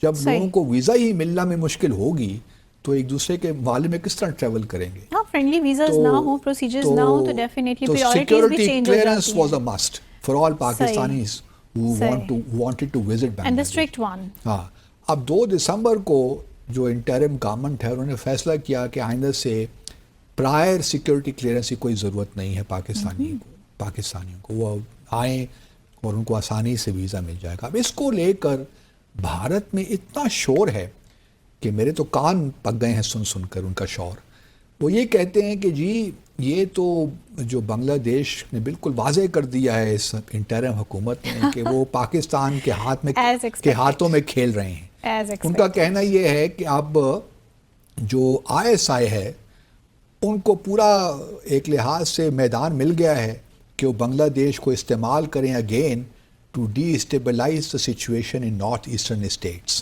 जब सही। लोगों को वीज़ा ही मिलना में मुश्किल होगी तो एक दूसरे के माले में किस तरह ट्रैवल करेंगे? हाँ, फ्रेंडली वीजाज ना हो, प्रोसीजर्स ना हो तो डेफिनेटली तो प्रायोरिटीज भी सिक्योरिटी चेंज हो क्लियरेंस जाती वाज अ हैं। मस्ट फॉर ऑल सही। पाकिस्तानीज हु सही। Wanted to visit and the Bangladesh. Strict one. हाँ, अब 2 दिसंबर को जो इंटरिम गवर्नमेंट है उन्होंने फैसला किया कि आइंदा से प्रायर सिक्योरिटी क्लियरेंस की कोई ज़रूरत नहीं है पाकिस्तानियों को वो आए और उनको आसानी से वीज़ा मिल जाएगा। अब इसको लेकर भारत में इतना शोर है कि मेरे तो कान पक गए हैं सुन सुनकर उनका शोर। वो ये कहते हैं कि जी ये तो जो बांग्लादेश ने बिल्कुल वाज़ेह कर दिया है इस इंटरिम हुकूमत ने कि वो पाकिस्तान के As के expected. हाथों में खेल रहे हैं। As उनका expected. कहना ये है कि अब जो आईएसआई है उनको पूरा एक लिहाज से मैदान मिल गया है कि वो बांग्लादेश को इस्तेमाल करें again to destabilise the situation in north eastern states.